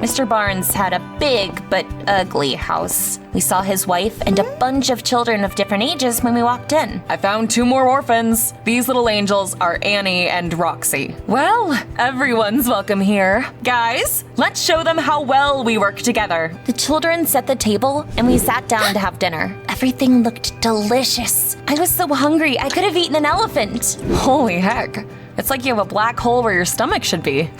Mr. Barnes had a big but ugly house. We saw his wife and a bunch of children of different ages when we walked in. I found 2 more orphans. These little angels are Annie and Roxy. Well, everyone's welcome here. Guys, let's show them how well we work together. The children set the table and we sat down to have dinner. Everything looked delicious. I was so hungry I could have eaten an elephant. Holy heck. It's like you have a black hole where your stomach should be.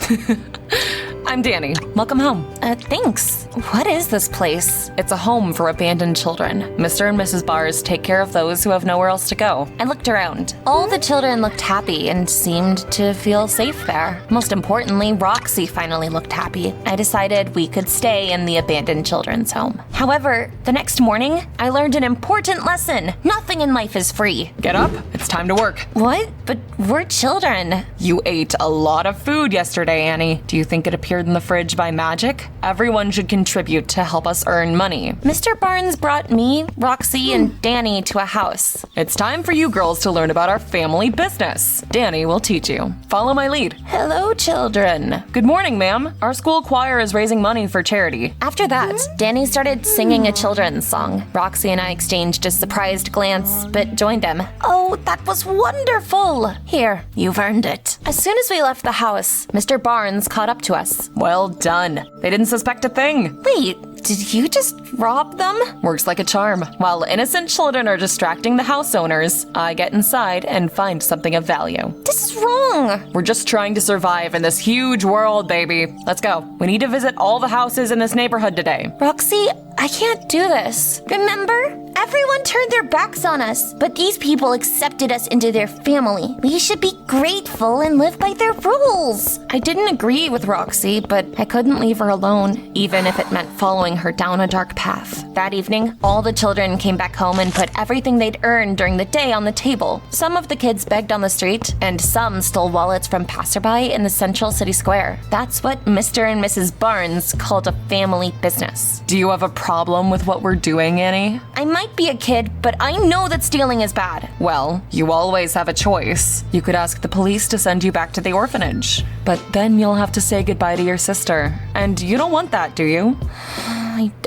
I'm Danny. Welcome home. Thanks. What is this place? It's a home for abandoned children. Mr. and Mrs. Bars take care of those who have nowhere else to go. I looked around. All the children looked happy and seemed to feel safe there. Most importantly, Roxy finally looked happy. I decided we could stay in the abandoned children's home. However, the next morning, I learned an important lesson. Nothing in life is free. Get up. It's time to work. What? But we're children. You ate a lot of food yesterday, Annie. Do you think it appeared in the fridge by magic? Everyone should contribute to help us earn money. Mr. Barnes brought me, Roxy, and Danny to a house. It's time for you girls to learn about our family business. Danny will teach you. Follow my lead. Hello, children. Good morning, ma'am. Our school choir is raising money for charity. After that, Danny started singing a children's song. Roxy and I exchanged a surprised glance, but joined him. Oh, that was wonderful. Here, you've earned it. As soon as we left the house, Mr. Barnes caught up to us. Well done. They didn't suspect a thing. Wait, did you just rob them? Works like a charm. While innocent children are distracting the house owners, I get inside and find something of value. This is wrong. We're just trying to survive in this huge world, baby. Let's go. We need to visit all the houses in this neighborhood today. Roxy, I can't do this. Remember? Everyone turned their backs on us, but these people accepted us into their family. We should be grateful and live by their rules. I didn't agree with Roxy, but I couldn't leave her alone, even if it meant following her down a dark path. That evening, all the children came back home and put everything they'd earned during the day on the table. Some of the kids begged on the street, and some stole wallets from passerby in the central city square. That's what Mr. and Mrs. Barnes called a family business. Do you have a problem with what we're doing, Annie? I might be a kid, but I know that stealing is bad. Well, you always have a choice. You could ask the police to send you back to the orphanage, but then you'll have to say goodbye to your sister. And you don't want that, do you?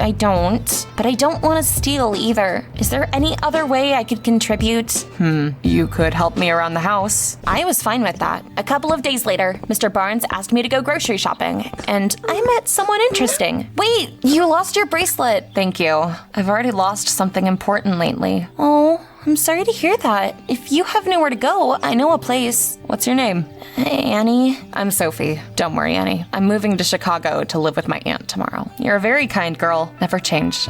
I don't. But I don't want to steal either. Is there any other way I could contribute? You could help me around the house. I was fine with that. A couple of days later, Mr. Barnes asked me to go grocery shopping, and I met someone interesting. Wait, you lost your bracelet. Thank you. I've already lost something important lately. Oh, I'm sorry to hear that. If you have nowhere to go, I know a place. What's your name? Annie. I'm Sophie. Don't worry, Annie. I'm moving to Chicago to live with my aunt tomorrow. You're a very kind girl. Never change.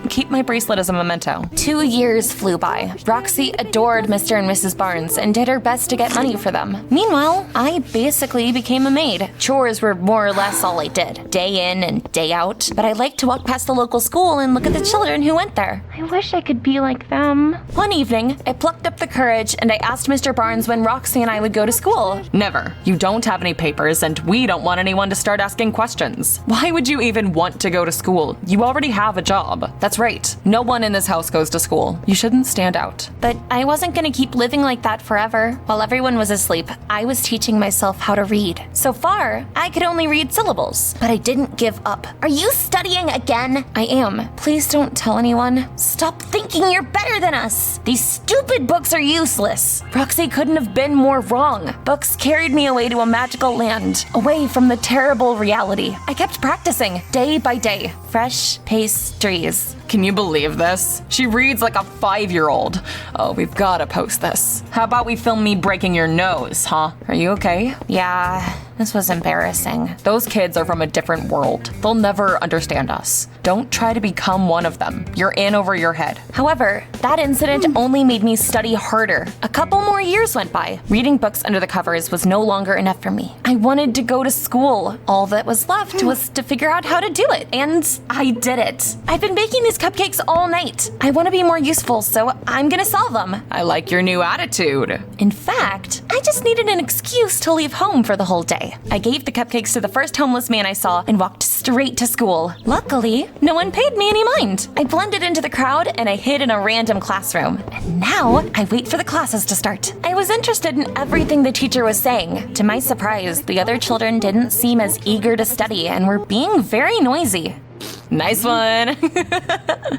Keep my bracelet as a memento. 2 years flew by. Roxy adored Mr. and Mrs. Barnes and did her best to get money for them. Meanwhile, I basically became a maid. Chores were more or less all I did, day in and day out. But I liked to walk past the local school and look at the children who went there. I wish I could be like them. One evening, I plucked up the courage and I asked Mr. Barnes when Roxy and I would go to school. Never. You don't have any papers, and we don't want anyone to start asking questions. Why would you even want to go to school? You already have a job. That's right. No one in this house goes to school. You shouldn't stand out. But I wasn't gonna keep living like that forever. While everyone was asleep, I was teaching myself how to read. So far, I could only read syllables, but I didn't give up. Are you studying again? I am. Please don't tell anyone. Stop thinking you're better than us. These stupid books are useless. Roxy couldn't have been more wrong. Books carried me away to a magical land, away from the terrible reality. I kept practicing, day by day. Fresh pastries. Can you believe this? She reads like a 5-year-old. Oh, we've gotta post this. How about we film me breaking your nose, huh? Are you okay? Yeah, this was embarrassing. Those kids are from a different world. They'll never understand us. Don't try to become one of them. You're in over your head. However, that incident only made me study harder. A couple more years went by. Reading books under the covers was no longer enough for me. I wanted to go to school. All that was left was to figure out how to do it, and I did it. I've been baking these cupcakes all night. I want to be more useful, so I'm gonna sell them. I like your new attitude. In fact, I just needed an excuse to leave home for the whole day. I gave the cupcakes to the first homeless man I saw and walked straight straight to school. Luckily, no one paid me any mind. I blended into the crowd and I hid in a random classroom. And now I wait for the classes to start. I was interested in everything the teacher was saying. To my surprise, the other children didn't seem as eager to study and were being very noisy. Nice one.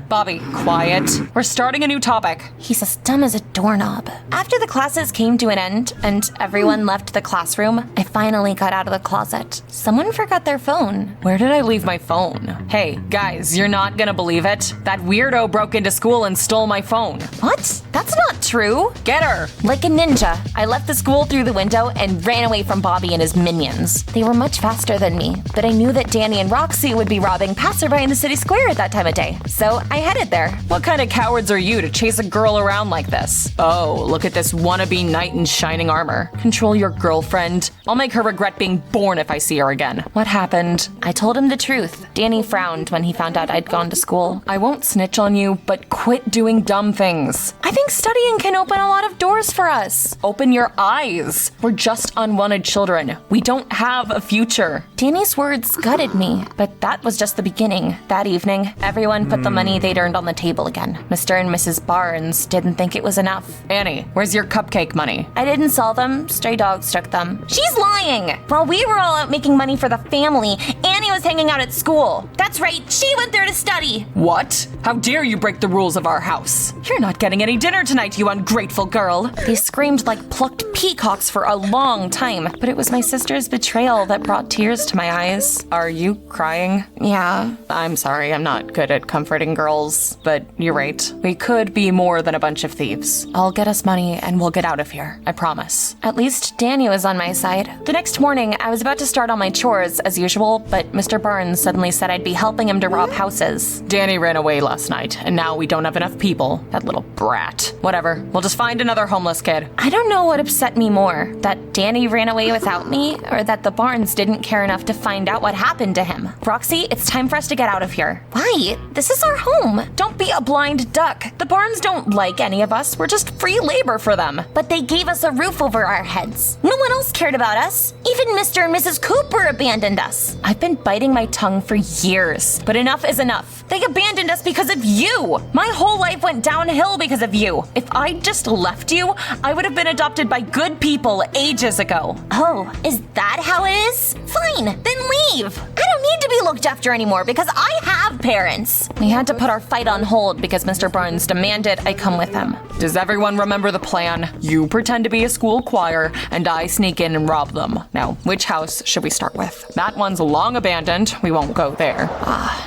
Bobby, quiet. We're starting a new topic. He's as dumb as a doorknob. After the classes came to an end and everyone left the classroom, I finally got out of the closet. Someone forgot their phone. Where did I leave my phone? Hey, guys, you're not gonna believe it. That weirdo broke into school and stole my phone. What? That's not true. Get her. Like a ninja, I left the school through the window and ran away from Bobby and his minions. They were much faster than me, but I knew that Danny and Roxy would be robbing passerby in the city square at that time of day, so I headed there. What kind of cowards are you to chase a girl around like this? Oh, look at this wannabe knight in shining armor. Control your girlfriend. I'll make her regret being born if I see her again. What happened? I told him the truth. Danny frowned when he found out I'd gone to school. I won't snitch on you, but quit doing dumb things. I think studying can open a lot of doors for us. Open your eyes. We're just unwanted children. We don't have a future. Danny's words gutted me, but that was just the beginning. That evening, everyone put the money they'd earned on the table again. Mr. and Mrs. Barnes didn't think it was enough. Annie, where's your cupcake money? I didn't sell them. Stray dogs took them. She's lying! While we were all out making money for the family, Annie was hanging out at school. That's right, she went there to study. What? How dare you break the rules of our house? You're not getting any dinner tonight, you ungrateful girl. They screamed like plucked peacocks for a long time, but it was my sister's betrayal that brought tears to my eyes. Are you crying? Yeah. I'm sorry, I'm not good at comforting girls, but you're right. We could be more than a bunch of thieves. I'll get us money and we'll get out of here. I promise. At least Danny was on my side. The next morning, I was about to start on my chores as usual, but Mr. Barnes suddenly said I'd be helping him to rob houses. Danny ran away last night, and now we don't have enough people. That little brat. Whatever, we'll just find another homeless kid. I don't know what upset me more, that Danny ran away without me, or that the Barnes didn't care enough to find out what happened to him. Roxy, it's time for us to get out of here. Why? This is our home. Don't be a blind duck. The Barnes don't like any of us. We're just free labor for them. But they gave us a roof over our heads. No one else cared about us. Even Mr. and Mrs. Cooper abandoned us. I've been biting my tongue for years, but enough is enough. They abandoned us because of you. My whole life went downhill because of you. If I just left you, I would have been adopted by good people ages ago. Oh, is that how it is? Fine, then leave. I don't need to be looked after anymore because I have parents. We had to put our fight on hold because Mr. Barnes demanded I come with him. Does everyone remember the plan? You pretend to be a school choir, and I sneak in and rob them. Now, which house should we start with? That one's long abandoned. We won't go there.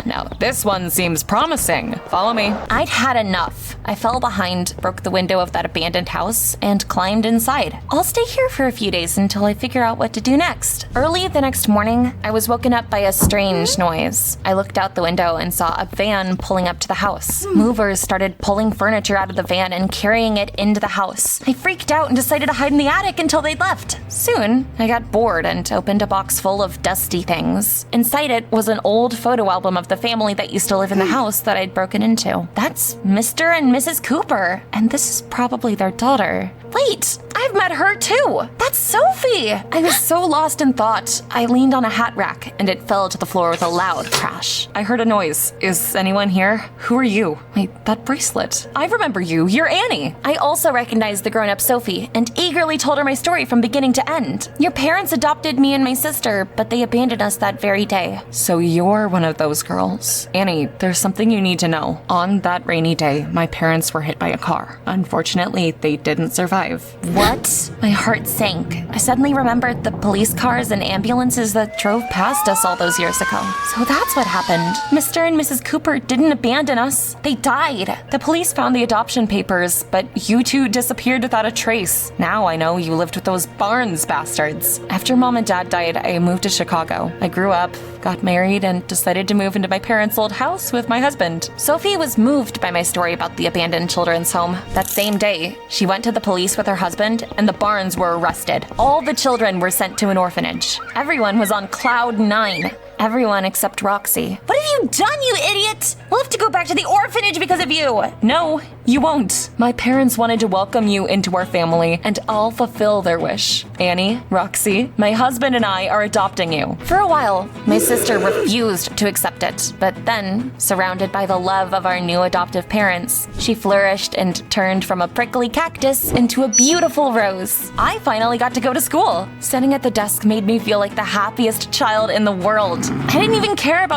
Now this one seems promising. Follow me. I'd had enough. I fell behind, broke the window of that abandoned house, and climbed inside. I'll stay here for a few days until I figure out what to do next. Early the next morning, I was woken up by a strange noise. I looked out the window and saw a van pulling up to the house. Movers started pulling furniture out of the van and carrying it into the house. I freaked out and decided to hide in the attic until they'd left. Soon, I got bored and opened a box full of dusty things. Inside it was an old photo album of the family that used to live in the house that I'd broken into. That's Mr. and Mrs. Cooper, and this is probably their daughter. Wait, I've met her too. That's Sophie. I was so lost in thought, I leaned on a hat rack and it fell to the floor with a loud crash. I heard a noise. Is anyone here? Who are you? Wait, that bracelet. I remember you. You're Annie. I also recognized the grown-up Sophie and eagerly told her my story from beginning to end. Your parents adopted me and my sister, but they abandoned us that very day. So you're one of those girls. Annie, there's something you need to know. On that rainy day, my parents were hit by a car. Unfortunately, they didn't survive. What? My heart sank. I suddenly remembered the police cars and ambulances that drove past us all those years ago. So that's what happened. Mr. and Mrs. Cooper didn't abandon us. They died. The police found the adoption papers, but you two disappeared without a trace. Now I know you lived with those Barnes bastards. After Mom and Dad died, I moved to Chicago. I grew up, got married, and decided to move into my parents' old house with my husband. Sophie was moved by my story about the abandoned children's home. That same day, she went to the police with her husband, and the Barnes were arrested. All the children were sent to an orphanage. Everyone was on cloud 9. Everyone except Roxy. What have you done, you idiot? We'll have to go back to the orphanage because of you. No, You won't. My parents wanted to welcome you into our family, and I'll fulfill their wish. Annie, Roxy, my husband and I are adopting you. For a while, my sister refused to accept it, but then, surrounded by the love of our new adoptive parents, she flourished and turned from a prickly cactus into a beautiful rose. I finally got to go to school. Sitting at the desk made me feel like the happiest child in the world. I didn't even care about